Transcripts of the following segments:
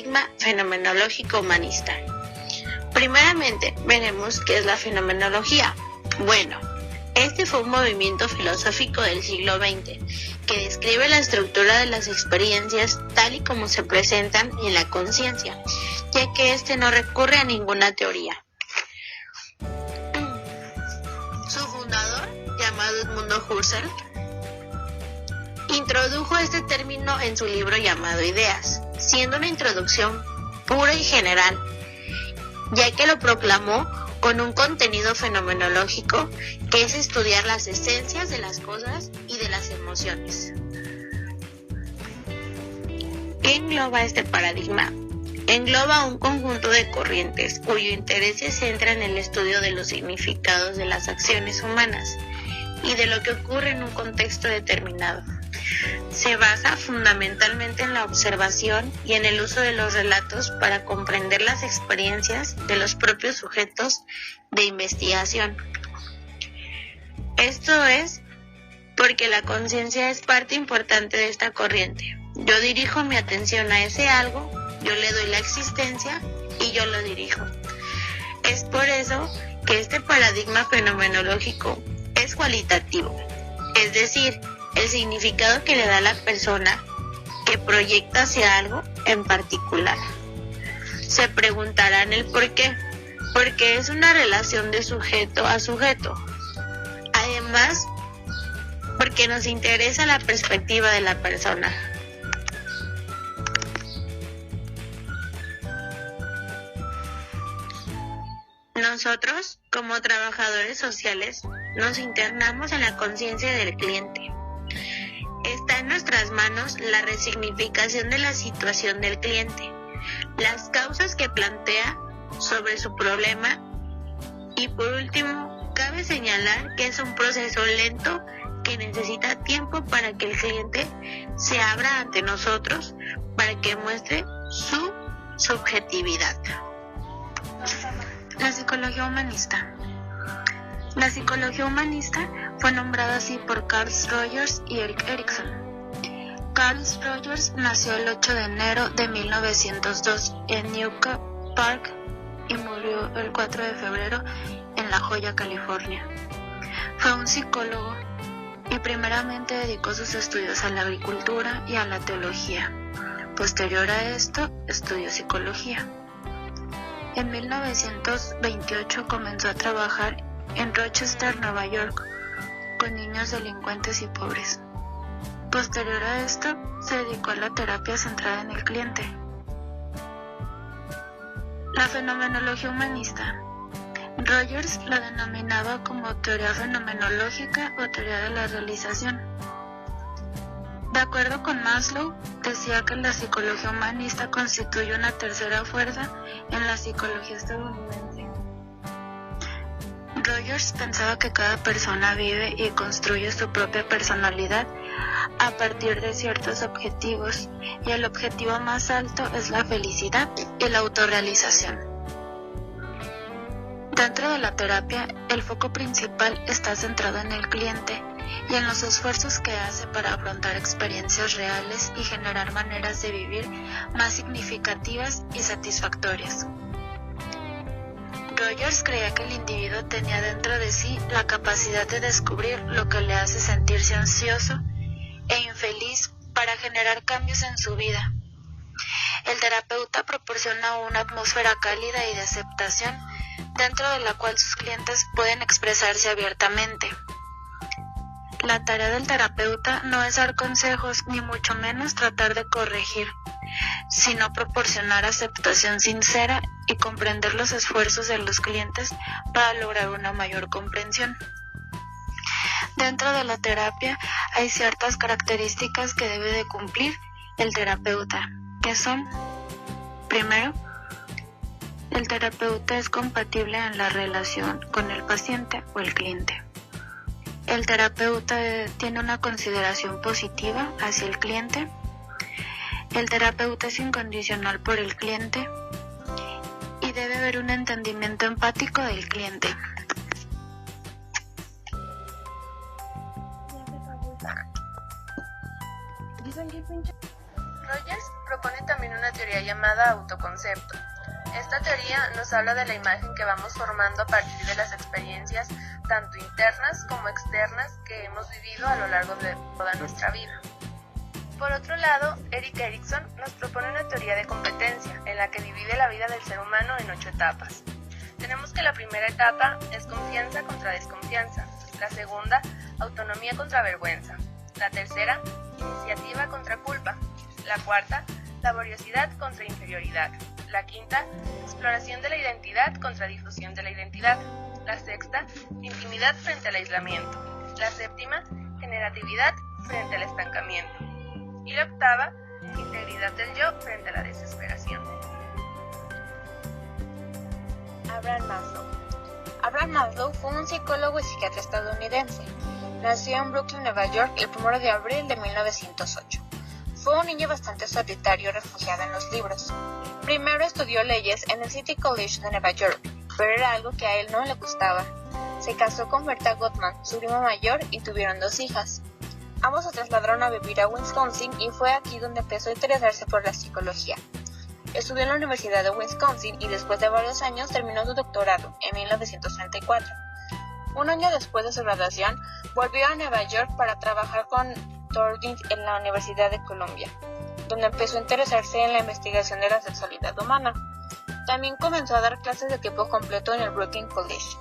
paradigma fenomenológico humanista. Primeramente, veremos qué es la fenomenología. Bueno, este fue un movimiento filosófico del siglo XX que describe la estructura de las experiencias tal y como se presentan en la conciencia, ya que este no recurre a ninguna teoría. Su fundador, llamado Edmundo Husserl, introdujo este término en su libro llamado Ideas, siendo una introducción pura y general, ya que lo proclamó con un contenido fenomenológico que es estudiar las esencias de las cosas y de las emociones. ¿Qué engloba este paradigma? Engloba un conjunto de corrientes cuyo interés se centra en el estudio de los significados de las acciones humanas y de lo que ocurre en un contexto determinado. Se basa fundamentalmente en la observación y en el uso de los relatos para comprender las experiencias de los propios sujetos de investigación. Esto es porque la conciencia es parte importante de esta corriente. Yo dirijo mi atención a ese algo, yo le doy la existencia y yo lo dirijo. Es por eso que este paradigma fenomenológico es cualitativo, es decir, el significado que le da la persona que proyecta hacia algo en particular. Se preguntarán el por qué, porque es una relación de sujeto a sujeto. Además, porque nos interesa la perspectiva de la persona. Nosotros, como trabajadores sociales, nos internamos en la conciencia del cliente. Está en nuestras manos la resignificación de la situación del cliente, las causas que plantea sobre su problema y por último, cabe señalar que es un proceso lento que necesita tiempo para que el cliente se abra ante nosotros para que muestre su subjetividad. La psicología humanista. La psicología humanista fue nombrada así por Carl Rogers y Erik Erikson. Carl Rogers nació el 8 de enero de 1902 en Newcastle Park y murió el 4 de febrero en La Joya, California. Fue un psicólogo y primeramente dedicó sus estudios a la agricultura y a la teología. Posterior a esto, estudió psicología. En 1928 comenzó a trabajar en Rochester, Nueva York, con niños delincuentes y pobres. Posterior a esto, se dedicó a la terapia centrada en el cliente. La fenomenología humanista. Rogers la denominaba como teoría fenomenológica o teoría de la realización. De acuerdo con Maslow, decía que la psicología humanista constituye una tercera fuerza en la psicología estadounidense. Rogers pensaba que cada persona vive y construye su propia personalidad a partir de ciertos objetivos, y el objetivo más alto es la felicidad y la autorrealización. Dentro de la terapia, el foco principal está centrado en el cliente y en los esfuerzos que hace para afrontar experiencias reales y generar maneras de vivir más significativas y satisfactorias. Rogers creía que el individuo tenía dentro de sí la capacidad de descubrir lo que le hace sentirse ansioso e infeliz para generar cambios en su vida. El terapeuta proporciona una atmósfera cálida y de aceptación dentro de la cual sus clientes pueden expresarse abiertamente. La tarea del terapeuta no es dar consejos ni mucho menos tratar de corregir, sino proporcionar aceptación sincera y comprender los esfuerzos de los clientes para lograr una mayor comprensión. Dentro de la terapia hay ciertas características que debe de cumplir el terapeuta, que son: primero, el terapeuta es compatible en la relación con el paciente o el cliente. El terapeuta tiene una consideración positiva hacia el cliente. El terapeuta es incondicional por el cliente y debe haber un entendimiento empático del cliente. Rogers propone también una teoría llamada autoconcepto. Esta teoría nos habla de la imagen que vamos formando a partir de las experiencias tanto internas como externas que hemos vivido a lo largo de toda nuestra vida. Por otro lado, Erik Erikson nos propone una teoría de competencia en la que divide la vida del ser humano en 8 etapas. Tenemos que la primera etapa es confianza contra desconfianza, la segunda, autonomía contra vergüenza, la tercera, iniciativa contra culpa, la cuarta, laboriosidad contra inferioridad, la quinta, exploración de la identidad contra difusión de la identidad, la sexta, intimidad frente al aislamiento, la séptima, generatividad frente al estancamiento y la octava, integridad del yo frente a la desesperación. Abraham Maslow. Abraham Maslow fue un psicólogo y psiquiatra estadounidense. Nació en Brooklyn, Nueva York, el 1 de abril de 1908. Fue un niño bastante solitario refugiado en los libros. Primero estudió leyes en el City College de Nueva York, pero era algo que a él no le gustaba. Se casó con Bertha Gottman, su prima mayor, y tuvieron 2 hijas. Ambos se trasladaron a vivir a Wisconsin y fue aquí donde empezó a interesarse por la psicología. Estudió en la Universidad de Wisconsin y después de varios años terminó su doctorado en 1934. Un año después de su graduación, volvió a Nueva York para trabajar con Thorndike en la Universidad de Columbia, donde empezó a interesarse en la investigación de la sexualidad humana. También comenzó a dar clases de tiempo completo en el Brooklyn College.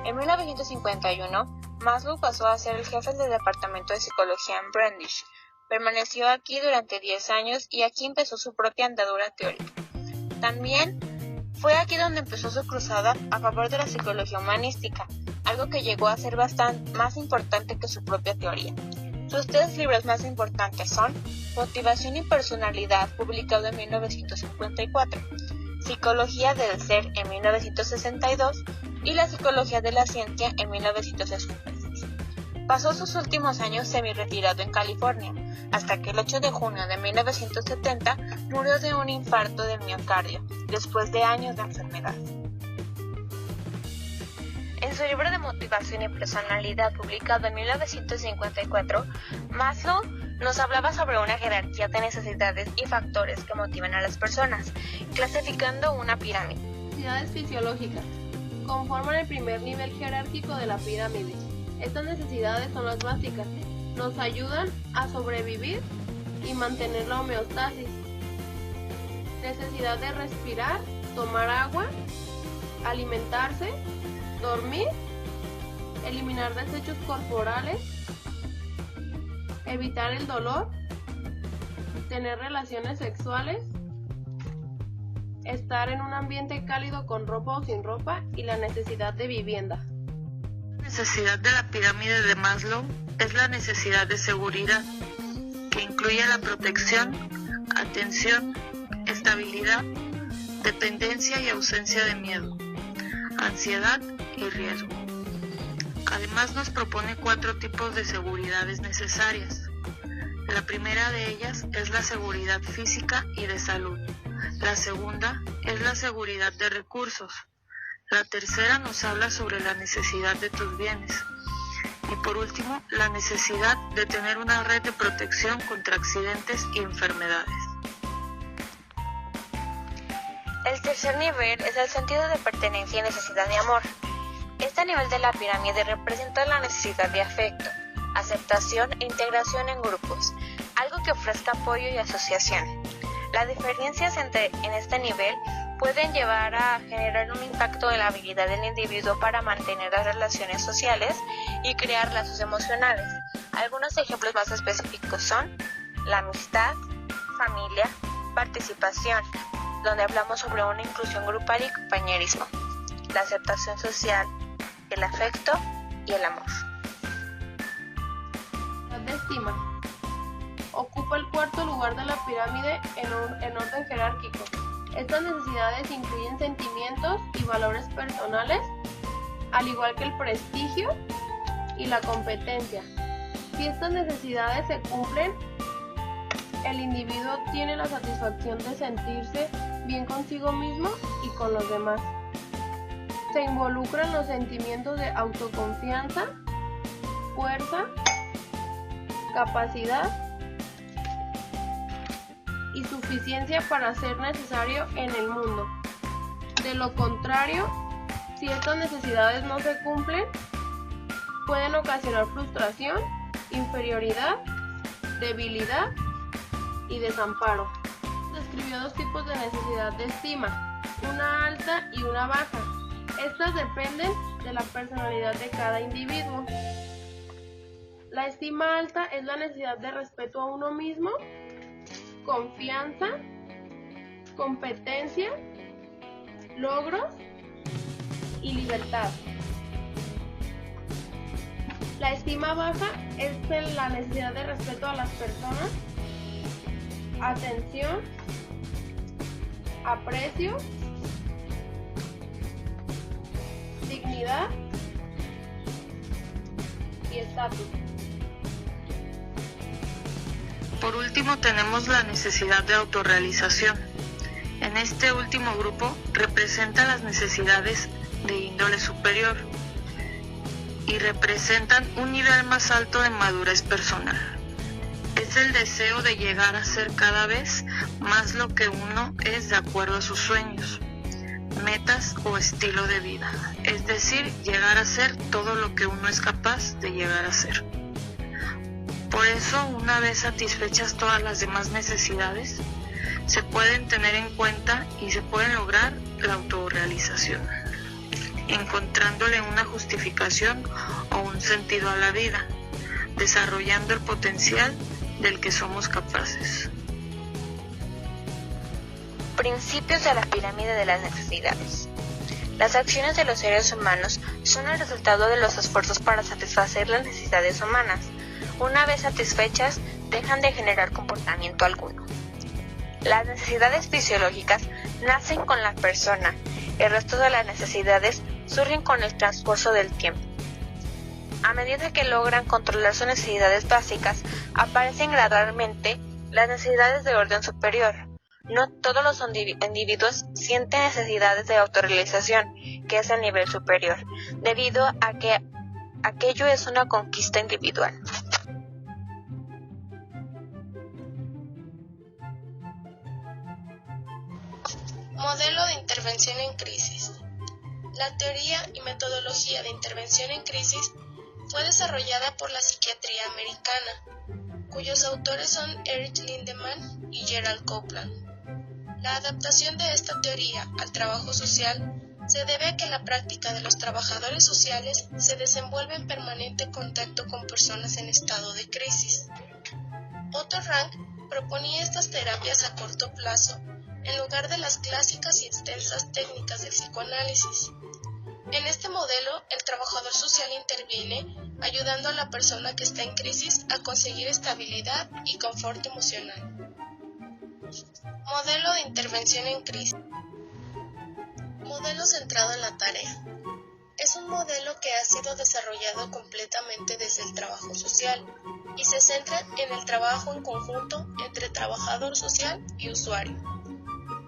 En 1951, Maslow pasó a ser el jefe del departamento de psicología en Brandeis. Permaneció aquí durante 10 años y aquí empezó su propia andadura teórica. También fue aquí donde empezó su cruzada a favor de la psicología humanística, algo que llegó a ser bastante más importante que su propia teoría. Sus 3 libros más importantes son Motivación y Personalidad, publicado en 1954, Psicología del Ser en 1962 y La Psicología de la Ciencia en 1966. Pasó sus últimos años semi-retirado en California, hasta que el 8 de junio de 1970 murió de un infarto de miocardio, después de años de enfermedad. En su libro de Motivación y Personalidad, publicado en 1954, Maslow nos hablaba sobre una jerarquía de necesidades y factores que motivan a las personas, clasificando una pirámide. Necesidades fisiológicas conforman el primer nivel jerárquico de la pirámide. Estas necesidades son las básicas. Nos ayudan a sobrevivir y mantener la homeostasis. Necesidad de respirar, tomar agua, alimentarse, dormir, eliminar desechos corporales, evitar el dolor, tener relaciones sexuales, estar en un ambiente cálido con ropa o sin ropa y la necesidad de vivienda. La necesidad de la pirámide de Maslow es la necesidad de seguridad, que incluye la protección, atención, estabilidad, dependencia y ausencia de miedo, ansiedad y riesgo. Además nos propone 4 tipos de seguridades necesarias. La primera de ellas es la seguridad física y de salud. La segunda es la seguridad de recursos. La tercera nos habla sobre la necesidad de tus bienes. Y por último, la necesidad de tener una red de protección contra accidentes y enfermedades. El tercer nivel es el sentido de pertenencia y necesidad de amor. Este nivel de la pirámide representa la necesidad de afecto, aceptación e integración en grupos, algo que ofrezca apoyo y asociación. Las diferencias en este nivel pueden llevar a generar un impacto en la habilidad del individuo para mantener las relaciones sociales y crear lazos emocionales. Algunos ejemplos más específicos son la amistad, familia, participación, donde hablamos sobre una inclusión grupal y compañerismo, la aceptación social, el afecto y el amor. La estima ocupa el 4.º lugar de la pirámide en orden jerárquico. Estas necesidades incluyen sentimientos y valores personales, al igual que el prestigio y la competencia. Si estas necesidades se cumplen, el individuo tiene la satisfacción de sentirse bien consigo mismo y con los demás. Se involucran los sentimientos de autoconfianza, fuerza, capacidad y suficiencia para ser necesario en el mundo. De lo contrario, si estas necesidades no se cumplen, pueden ocasionar frustración, inferioridad, debilidad y desamparo. Describió dos tipos de necesidad de estima, una alta y una baja. Estas dependen de la personalidad de cada individuo. La estima alta es la necesidad de respeto a uno mismo, confianza, competencia, logros y libertad. La estima baja es la necesidad de respeto a las personas, atención, aprecio, dignidad y estatus. Por último, tenemos la necesidad de autorrealización. En este último grupo representa las necesidades de índole superior y representan un nivel más alto de madurez personal. Es el deseo de llegar a ser cada vez más lo que uno es de acuerdo a sus sueños, metas o estilo de vida, es decir, llegar a ser todo lo que uno es capaz de llegar a ser. Por eso, una vez satisfechas todas las demás necesidades, se pueden tener en cuenta y se puede lograr la autorrealización, encontrándole una justificación o un sentido a la vida, desarrollando el potencial del que somos capaces. Principios de la pirámide de las necesidades. Las acciones de los seres humanos son el resultado de los esfuerzos para satisfacer las necesidades humanas. Una vez satisfechas, dejan de generar comportamiento alguno. Las necesidades fisiológicas nacen con la persona. El resto de las necesidades surgen con el transcurso del tiempo. A medida que logran controlar sus necesidades básicas, aparecen gradualmente las necesidades de orden superior. No todos los individuos sienten necesidades de autorrealización, que es el nivel superior, debido a que aquello es una conquista individual. Modelo de intervención en crisis. La teoría y metodología de intervención en crisis fue desarrollada por la psiquiatría americana, cuyos autores son Eric Lindemann y Gerald Copeland. La adaptación de esta teoría al trabajo social se debe a que la práctica de los trabajadores sociales se desenvuelve en permanente contacto con personas en estado de crisis. Otto Rank proponía estas terapias a corto plazo en lugar de las clásicas y extensas técnicas del psicoanálisis. En este modelo, el trabajador social interviene ayudando a la persona que está en crisis a conseguir estabilidad y confort emocional. Modelo de intervención en crisis. Modelo centrado en la tarea. Es un modelo que ha sido desarrollado completamente desde el trabajo social y se centra en el trabajo en conjunto entre trabajador social y usuario.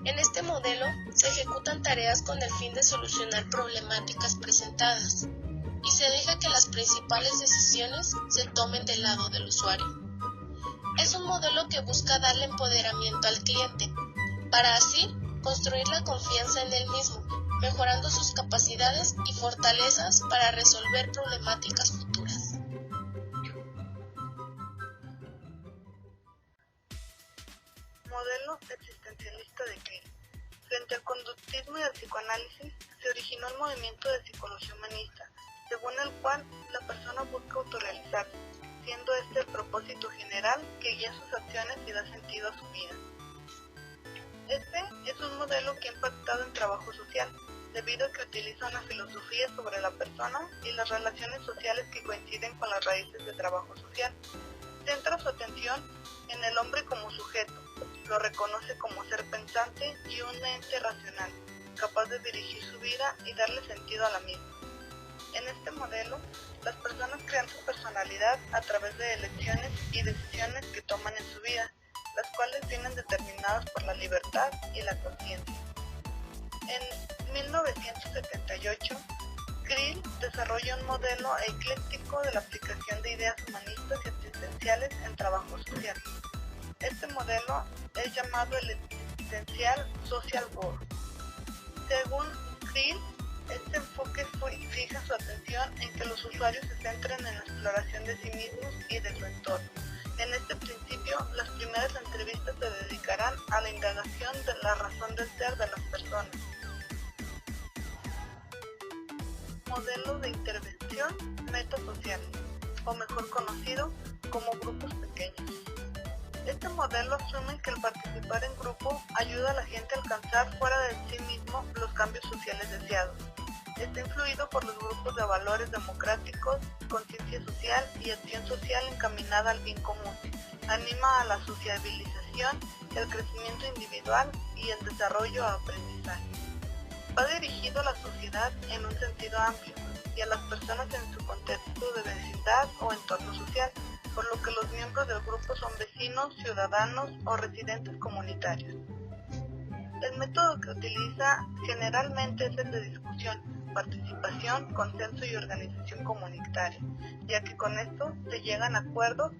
En este modelo se ejecutan tareas con el fin de solucionar problemáticas presentadas y se deja que las principales decisiones se tomen del lado del usuario. Es un modelo que busca darle empoderamiento al cliente, para así construir la confianza en él mismo, mejorando sus capacidades y fortalezas para resolver problemáticas futuras. Modelo existencialista de Krill. Frente al conductismo y al psicoanálisis, se originó el movimiento de psicología humanista, según el cual la persona busca autorrealizarse, siendo este el propósito general que guía sus acciones y da sentido a su vida. Este es un modelo que ha impactado en trabajo social, debido a que utiliza una filosofía sobre la persona y las relaciones sociales que coinciden con las raíces de trabajo social. Centra su atención en el hombre como sujeto, lo reconoce como ser pensante y un ente racional, capaz de dirigir su vida y darle sentido a la misma. En este modelo, las personas crean su personalidad a través de elecciones y decisiones que toman en su vida, las cuales vienen determinadas por la libertad y la conciencia. En 1978, Krill desarrolla un modelo ecléctico de la aplicación de ideas humanistas y existenciales en trabajo social. Este modelo es llamado el existencial social goal. Según Krill, este enfoque fija su atención en que los usuarios se centren en la exploración de sí mismos y de su entorno. En este principio, las primeras entrevistas se dedicarán a la indagación de la razón de ser de las personas. Modelo de intervención metasocial, o mejor conocido como grupos pequeños. Este modelo asume que el participar en grupo ayuda a la gente a alcanzar fuera de sí mismo los cambios sociales deseados. Está influido por los grupos de valores democráticos, conciencia social y acción social encaminada al bien común. Anima a la sociabilización, el crecimiento individual y el desarrollo a aprendizaje. Va dirigido a la sociedad en un sentido amplio y a las personas en su contexto de vecindad o entorno social, por lo que los miembros del grupo son vecinos, ciudadanos o residentes comunitarios. El método que utiliza generalmente es el de discusión, participación, consenso y organización comunitaria, ya que con esto se llegan a acuerdos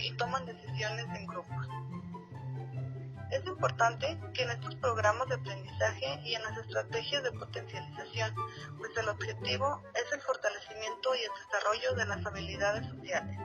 y toman decisiones en grupos. Es importante que en estos programas de aprendizaje y en las estrategias de potencialización, pues el objetivo es el fortalecimiento y el desarrollo de las habilidades sociales.